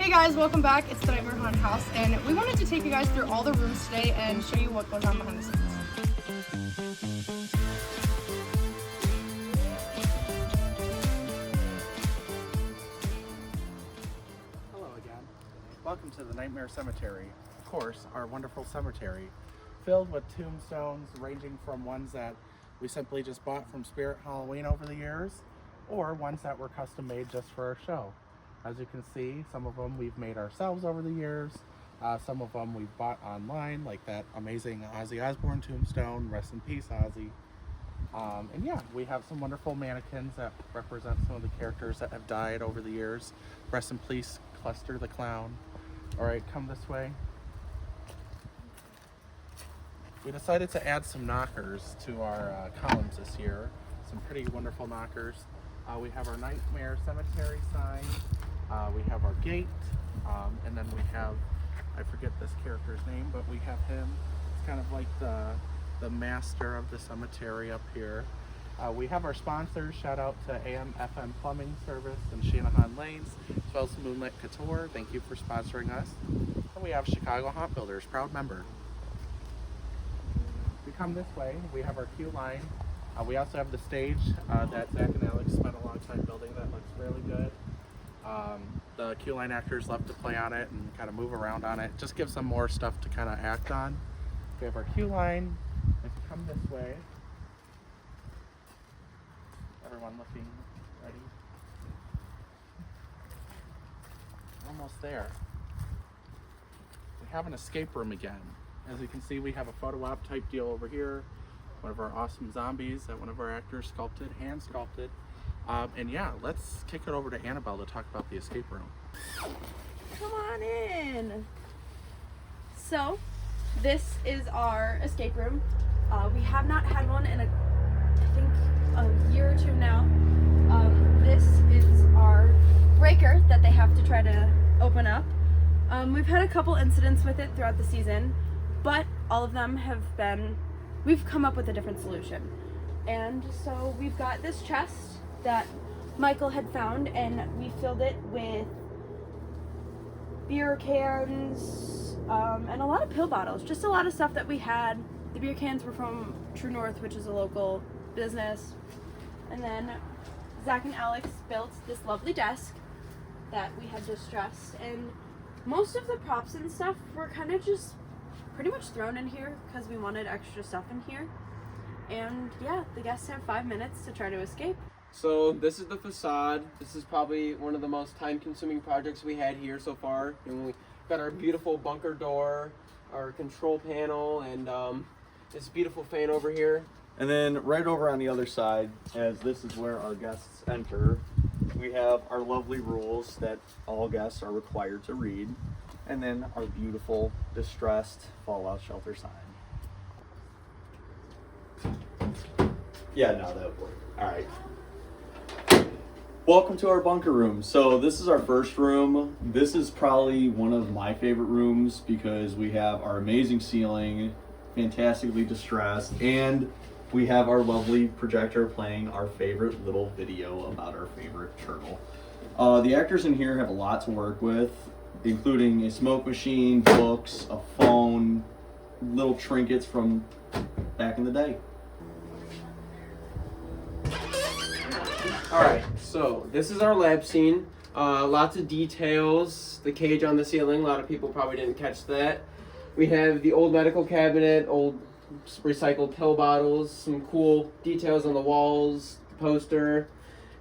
Hey guys, welcome back. It's the Nightmare Haunted House, and we wanted to take you guys through all the rooms today and show you what goes on behind the scenes. Hello again. Welcome to the Nightmare Cemetery. Of course, our wonderful cemetery, filled with tombstones ranging from ones that we simply just bought from Spirit Halloween over the years, or ones that were custom made just for our show. As you can see, some of them we've made ourselves over the years. Some of them we've bought online, like that amazing Ozzy Osbourne tombstone. Rest in peace, Ozzy. And yeah, we have some wonderful mannequins that represent some of the characters that have died over the years. Rest in peace, Cluster the Clown. All right, come this way. We decided to add some knockers to our columns this year. Some pretty wonderful knockers. We have our Nightmare Cemetery sign. We have our gate, and then we have, I forget this character's name, but we have him. It's kind of like the master of the cemetery up here. We have our sponsors. Shout out to AM FM Plumbing Service in Shanahan Lanes, as well as Moonlit Couture. Thank you for sponsoring us. And we have Chicago Haunt Builders, proud member. We come this way, we have our queue line. We also have the stage that Zach and Alex spent a long time building that looks really good. The queue line actors love to play on it and kind of move around on it. Just gives them more stuff to kind of act on. We have our queue line. If you come this way, everyone looking ready. Almost there. We have an escape room again. As you can see, we have a photo op type deal over here. One of our awesome zombies that one of our actors sculpted, hand sculpted. And yeah, let's kick it over to Annabelle to talk about the escape room. Come on in. So, this is our escape room. We have not had one in I think a year or two now. This is our breaker that they have to try to open up. We've had a couple incidents with it throughout the season, but all of them have been, we've come up with a different solution. And so we've got this chest that Michael had found, and we filled it with beer cans and a lot of pill bottles, just a lot of stuff that we had. The beer cans were from True North, which is a local business. And then Zach and Alex built this lovely desk that we had distressed, and most of the props and stuff were kind of just pretty much thrown in here because we wanted extra stuff in here. And yeah, the guests have 5 minutes to try to escape. So this is the facade. This is probably one of the most time-consuming projects we had here so far. And we got our beautiful bunker door, our control panel, and this beautiful fan over here. And then right over on the other side, as this is where our guests enter, we have our lovely rules that all guests are required to read. And then our beautiful, distressed fallout shelter sign. Yeah, no, that would work. All right. Welcome to our bunker room. So this is our first room. This is probably one of my favorite rooms because we have our amazing ceiling, fantastically distressed, and we have our lovely projector playing our favorite little video about our favorite turtle. The actors in here have a lot to work with, including a smoke machine, books, a phone, little trinkets from back in the day. Alright, so this is our lab scene. Lots of details. The cage on the ceiling, a lot of people probably didn't catch that. We have the old medical cabinet, old recycled pill bottles, some cool details on the walls, the poster.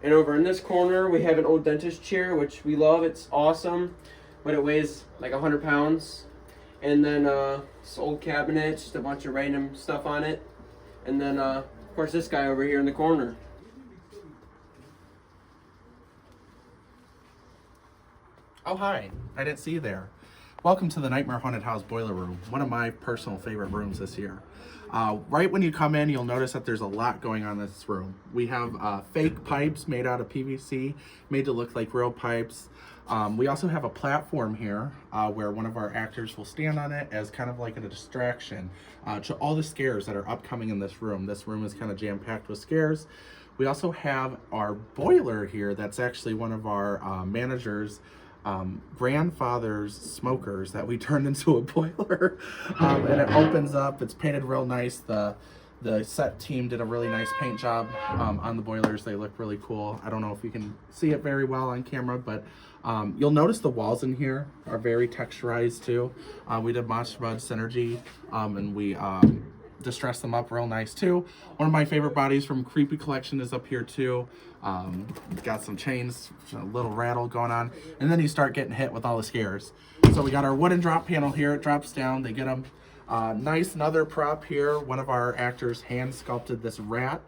And over in this corner, we have an old dentist chair, which we love. It's awesome, but it weighs like 100 pounds. And then this old cabinet, just a bunch of random stuff on it. And then, of course, this guy over here in the corner. Oh, hi. I didn't see you there. Welcome to the Nightmare Haunted House Boiler Room, one of my personal favorite rooms this year. Right when you come in, you'll notice that there's a lot going on in this room. We have fake pipes made out of PVC, made to look like real pipes. We also have a platform here where one of our actors will stand on it as kind of like a distraction to all the scares that are upcoming in this room. This room is kind of jam-packed with scares. We also have our boiler here that's actually one of our managers' grandfather's smokers that we turned into a boiler. And it opens up. It's painted real nice. The set team did a really nice paint job on the boilers. They look really cool. I don't know if you can see it very well on camera, but you'll notice the walls in here are very texturized too. We did Mod Podge Synergy, and we distressed them up real nice too. One of my favorite bodies from Creepy Collection is up here too. Got some chains, a little rattle going on, and then you start getting hit with all the scares. So we got our wooden drop panel here. It drops down. They get them. Nice another prop here. One of our actors hand sculpted this rat.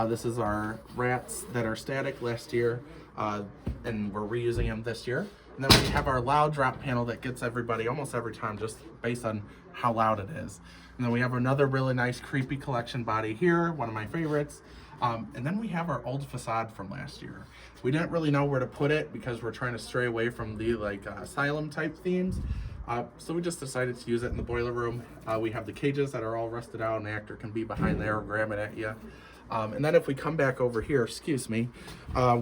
This is our rats that are static last year, and we're reusing them this year. And then we have our loud drop panel that gets everybody almost every time, just based on how loud it is. And then we have another really nice Creepy Collection body here, one of my favorites. And then we have our old facade from last year. We didn't really know where to put it because we're trying to stray away from the asylum type themes. So we just decided to use it in the boiler room. We have the cages that are all rusted out, and the actor can be behind there grabbing at you. And then if we come back over here, excuse me,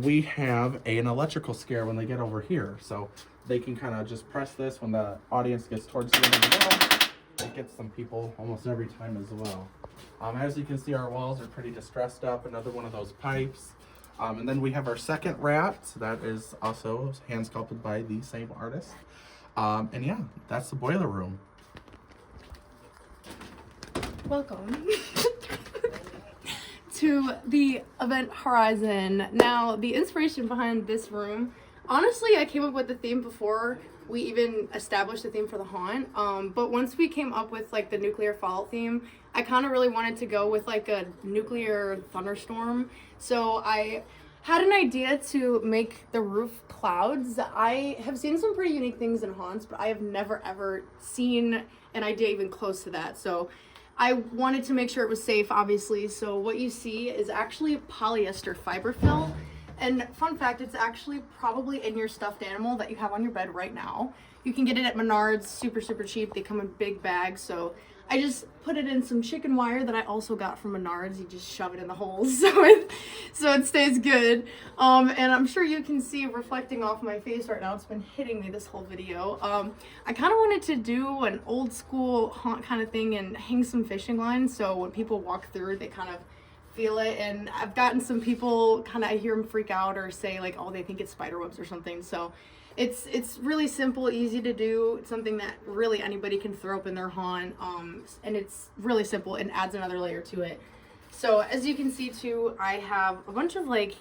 we have an electrical scare when they get over here. So they can kind of just press this when the audience gets towards the end of the film. It gets some people almost every time as well. As you can see, our walls are pretty distressed up. Another one of those pipes. And then we have our second rat. That is also hand sculpted by the same artist. And yeah, that's the boiler room. Welcome to the event horizon. Now, the inspiration behind this room, honestly, I came up with the theme before we even established the theme for the haunt. But once we came up with like the nuclear fallout theme, I kind of really wanted to go with like a nuclear thunderstorm. So I had an idea to make the roof clouds. I have seen some pretty unique things in haunts, but I have never ever seen an idea even close to that. So I wanted to make sure it was safe, obviously. So what you see is actually polyester fiber fill. And fun fact, it's actually probably in your stuffed animal that you have on your bed right now. You can get it at Menards, super, super cheap. They come in big bags. So I just put it in some chicken wire that I also got from Menards. You just shove it in the holes so it stays good. And I'm sure you can see reflecting off my face right now. It's been hitting me this whole video. I kind of wanted to do an old school haunt kind of thing and hang some fishing lines. So when people walk through, they kind of feel it. And I've gotten some people I hear them freak out or say like, oh, they think it's spider webs or something. So it's really simple, easy to do. It's something that really anybody can throw up in their haunt. And it's really simple and adds another layer to it. So as you can see too, I have a bunch of I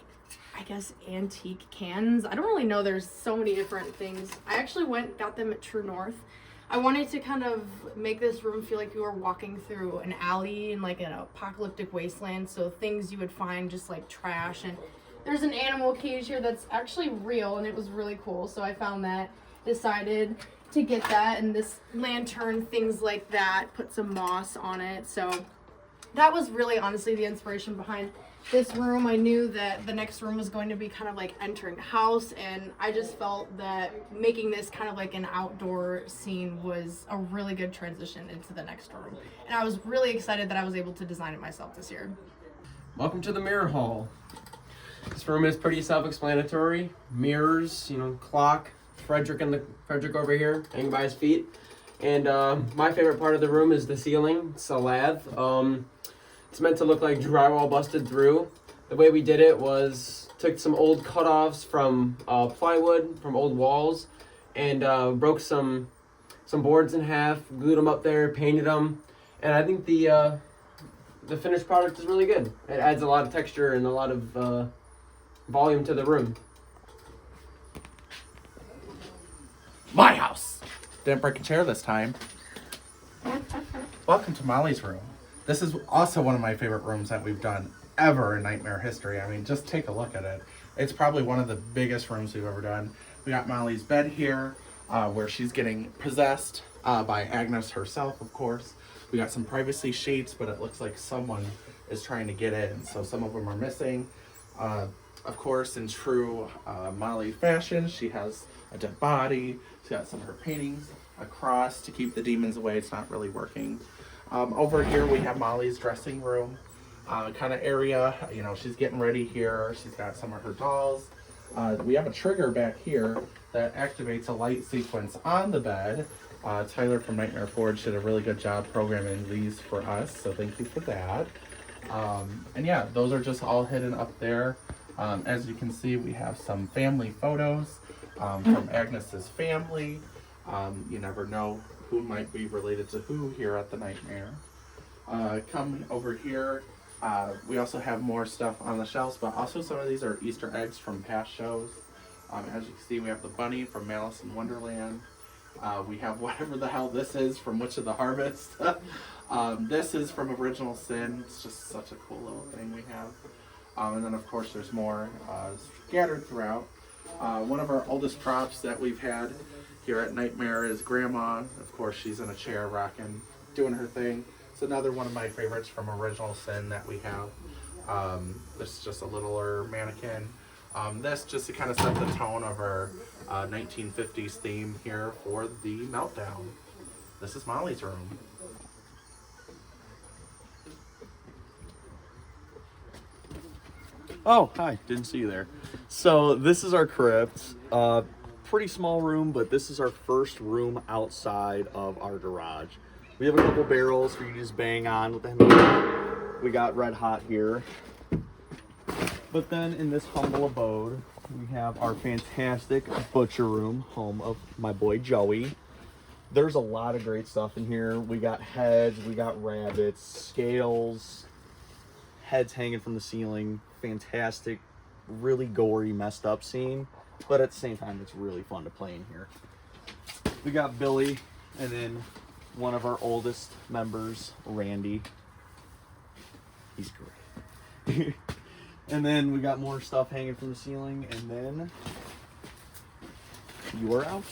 guess antique cans. I don't really know, there's so many different things. I actually got them at True North. I wanted to kind of make this room feel like you were walking through an alley in an apocalyptic wasteland. So things you would find just like trash, and there's an animal cage here that's actually real and it was really cool. So I found that, decided to get that, and this lantern, things like that, put some moss on it. So that was really honestly the inspiration behind this room. I knew that the next room was going to be kind of like entering the house, and I just felt that making this kind of like an outdoor scene was a really good transition into the next room. And I was really excited that I was able to design it myself this year. Welcome to the mirror hall. This room is pretty self-explanatory. Mirrors, clock, Frederick over here, hanging by his feet. And my favorite part of the room is the ceiling. It's a lath. It's meant to look like drywall busted through. The way we did it was took some old cutoffs from plywood from old walls, and broke some boards in half, glued them up there, painted them, and I think the finished product is really good. It adds a lot of texture and a lot of volume to the room. My house! Didn't break a chair this time. Welcome to Molly's room. This is also one of my favorite rooms that we've done ever in Nightmare history. I mean, just take a look at it. It's probably one of the biggest rooms we've ever done. We got Molly's bed here, where she's getting possessed by Agnes herself, of course. We got some privacy sheets, but it looks like someone is trying to get in, so some of them are missing. Of course, in true Molly fashion, she has a dead body. She's got some of her paintings, a cross to keep the demons away. It's not really working. Over here we have Molly's dressing room kind of area. She's getting ready here. She's got some of her dolls. We have a trigger back here that activates a light sequence on the bed. Tyler from Nightmare Forge did a really good job programming these for us, so thank you for that. And yeah, those are just all hidden up there. As you can see, we have some family photos from Agnes's family. You never know who might be related to who here at the Nightmare. Come over here. We also have more stuff on the shelves, but also some of these are Easter eggs from past shows. As you can see, we have the bunny from Malice in Wonderland. We have whatever the hell this is from Witch of the Harvest. This is from Original Sin. It's just such a cool little thing we have. And then of course there's more scattered throughout. One of our oldest props that we've had here at Nightmare is Grandma. Of course she's in a chair rocking, doing her thing. It's another one of my favorites from Original Sin that we have. This is just a littler mannequin. This just to kind of set the tone of our 1950s theme here for the Meltdown. This is Molly's room. Oh, hi. Didn't see you there. So this is our crypt. Pretty small room, but this is our first room outside of our garage. We have a couple barrels for you to just bang on with the hammer. We got red hot here. But then in this humble abode, we have our fantastic butcher room, home of my boy Joey. There's a lot of great stuff in here. We got heads, we got rabbits, scales, heads hanging from the ceiling. Fantastic, really gory, messed up scene. But at the same time, it's really fun to play in here. We got Billy, and then one of our oldest members, Randy. He's great. And then we got more stuff hanging from the ceiling, and then you are out.